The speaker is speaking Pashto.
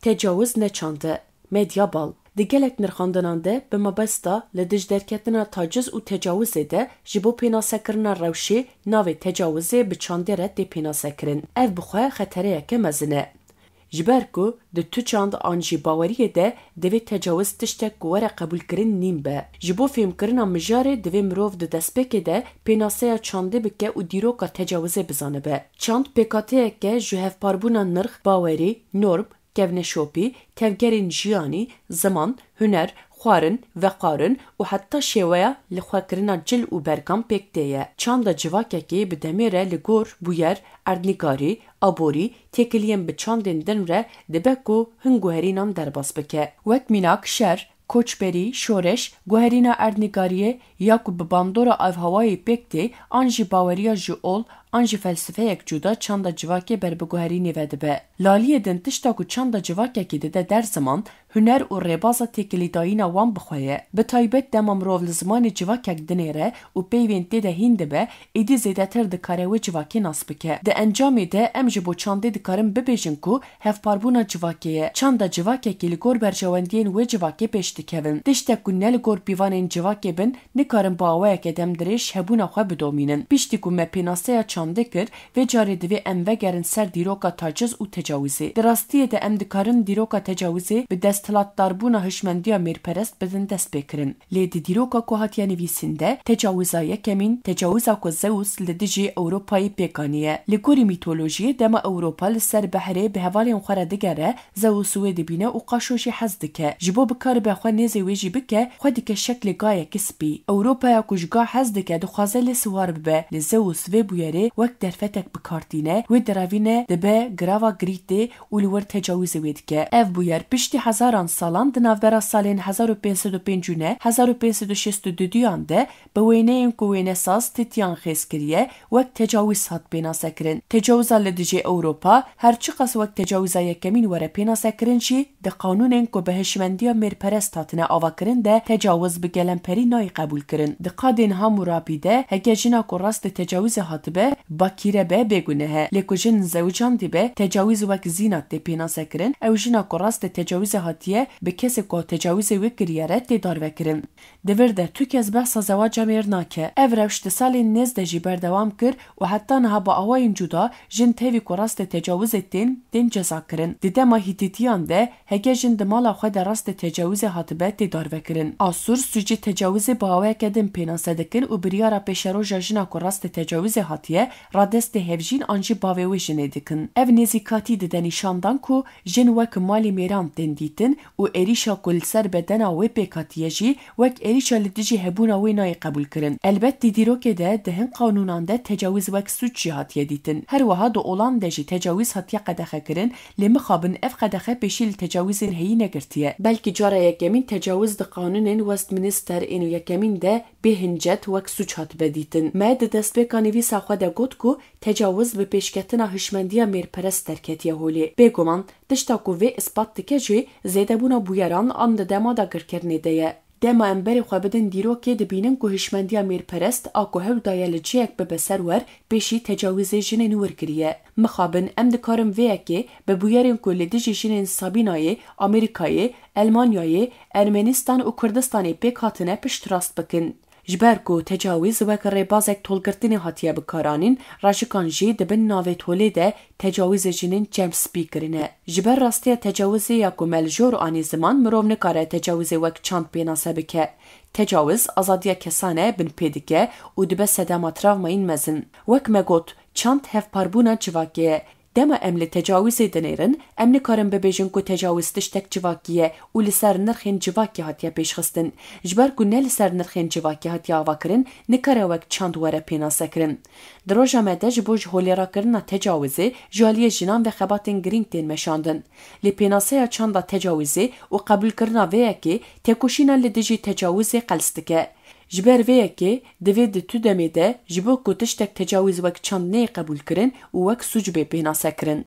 تجاوز نچانده مدیا بال دی گلک نرخاندنان ده به مبستا لدج درکتنا تاجز و تجاوز ده جبو پیناسکرنا روشی ناوی تجاوزه به چانده رد دی پیناسکرن اف بخواه خطره که مزنه جبرکو ده تو چاند آنجی باوریه ده دوی تجاوز تشتک گواره قبول کرن نیم به جبو فهم کرنا مجاره دوی مروف ده دسپکه ده پیناسه چانده بکه و دیروکا تجاوزه بزانه به چاند پکاته که جوهف پاربونا نرخ باوری نورب کevne شوپی، تفگرین جیانی، زمان، هنر، خوارن، وقارن و حتی شویا لخوکرنا جل و برگام پکتیه. چند جواکی به دمیره لگور بویر، اردنگاری، آبوری، تکلیم به چندین دنره دبکو هنگوهرینان درباس بکه. وقت میناک شر، کوچبری، شورش، گوهرینا اردنگاریه یا کو به باندورا آف هوایی پکتی آنجی باوریا جول آنجی فلسفه یک جدا چند جواکی بر بگوهرینی وده به. لالیه دنتشتا کو چند جواکی که ده در زمان هنر و ربازا تکلی دایینا وان بخواه. به تایبت دمام روول زمان جواکک دنیره و پیوینتی ده هینده به ایدی زیده تر دکاره و جواکی ناس بکه. ده انجامی ده امجبو چانده دکارم ببیجن کو هف پاربونا جواکیه. چند جواکی که لگور برجواندین و جواکی پیشتی کهون. دشتا کو نلگور بیوانین جواکی بن نکارم با آوه که دم درش هبونا خواه بدومینن. بیشتی کو مپیناسه چانده کرد و جاری دوی ام وگرن سر دیروکا تاجز و تجاوزی. دراستی ده ام دکارن دیروکا تجاوزی به دستلات داربونا هشمندیا میرپرست بدن دست بکرن. لید دیروکا کو هاتیا نویسنده تجاوزای کمین تجاوزا کو زوس لدجی اوروپای پیکانیه. لگوری میتولوژی دما اوروپا لسر بحری به حوالی انخوره دگره زوسوی دبینه و قاشوشی حزدکه. جبو بکار بخوا نیزی ویجی بکه خودی که شکل گای کسبی. اوروپا یا کجگاه حزدکه دخوازه لسوار ببه لزوس و بویره وقت درفتک بکارتینه و دراوینه دبه گراوا گریتی و لور تجاوز ویدکه. اف بویر پشتی هزاران سالان دناوبرا سالین 1505 نه 1562 ده به وینه این کوینه ساز تیتیان خیز کریه وقت تجاوز هات پینا سکرن. تجاوزا لدجی اوروپا هرچی قص وقت تجاوزا یکمین وره پینا سکرن شی ده قانون این کو به هشمندیا میرپرست هاتنه آوا کرن ده تجاوز به گلمپری نای قبول کرن. ده قادین ها مرابیده هگه جنا کو راست تجاوز هات به باکیره به بگونه ها لیکو جن زوجان دی به تجاوز وقت زینات ده پینا سکرن او جنا کو راست تجاوز هاتیه به کسی که تجاوز وکریاره تدار وکرن. دورده تو کس بحث زواج میرناکه. او روشت سال نزد جی بردوام کر و حتی نه با آواین جدا جن تیوی که راست تجاوز دین جزا کرن. دیده ما هیتیتیان ده هگه جن دمالا خود راست تجاوز هاتبه تدار وکرن. آسور سوجی تجاوز با آوه کدن پینا سدکن و بریارا پیشرو جاجنا که راست تجاوز هاتیه را دست هفجین آنجی باوی جنه دکن. او نزیکاتی دیده نشاندان که جن وک مالی میران دن دیتن و ایریشا کل سر بدنا و پیکاتیه جی وک ایریشا لدجی هبونا و نای قبول کرن. البته دیروکه ده دهن قانونان ده تجاوز وک سوچ جهاتیه دیتن. هر وها دو اولان ده جی تجاوز هاتیه قدخه کرن لمخابن اف قدخه بشیل تجاوزین هی نگرتیه. بلکه جاره یکمین تجاوز ده قانون وستمینستر اینو یکمین ده بهنجت وک سوچ هات بدیتن. ما ده دست بکانوی ساخوا ده گوت کو تجاوز به پیشکتنا هشمندیا میرپرست ترکتیه هولی. بگومان دشتا کو و اثبات دکه جی زیده بونا بویران آن ده دما دا گرکرنه ده. دما امبری خواه بدن دیرو که دبینن که هشمندیا میرپرست آکو هل دایل جیک به بسر ور بیشی تجاوز جنه نور کریه. مخابن ام دکارم ویه که به بویرین که لدیجی جنین سابینای، امریکای، المانیای، ارمنستان و کردستانی پیک هاتنه پشت راست بکن. جبرکو تجاوز وک ربازک تولگرتنی هاتیه بکارانین راجکان جی دبن ناوی تولیده تجاوز جنین جمس بیکرینه. جبر راستی تجاوزی یکو ملجور آنی زمان مروم نکاره تجاوزی وک چاند بیناسه بکه. تجاوز آزادی کسانه بن پیدکه و دبه سدما تراوماین مزن. وک مگوت چاند هف پاربونا جواکیه. دما امل تجاوز دنیرن امن کارم ببیجن کو تجاوز تشتک جواکیه و لسر نرخین جواکی هاتیه پیش خستن. جبر کو نه لسر نرخین جواکی هاتیه آوا کرن نکاره وک چاند وره پینا سکرن. دروجه مده جبو جهولی را کرن تجاوزی جالی جنان و خباتن گرینگ تین مشاندن. لی پیناسه چاند تجاوزی و قبول کرنا ویه که تکوشینا لدجی تجاوزی قلستکه. جبر ویه که دوید تو دمیده جبو کو تشتک تجاوز وک چاند نه قبول کرن و وک سوج به پینا سکرن.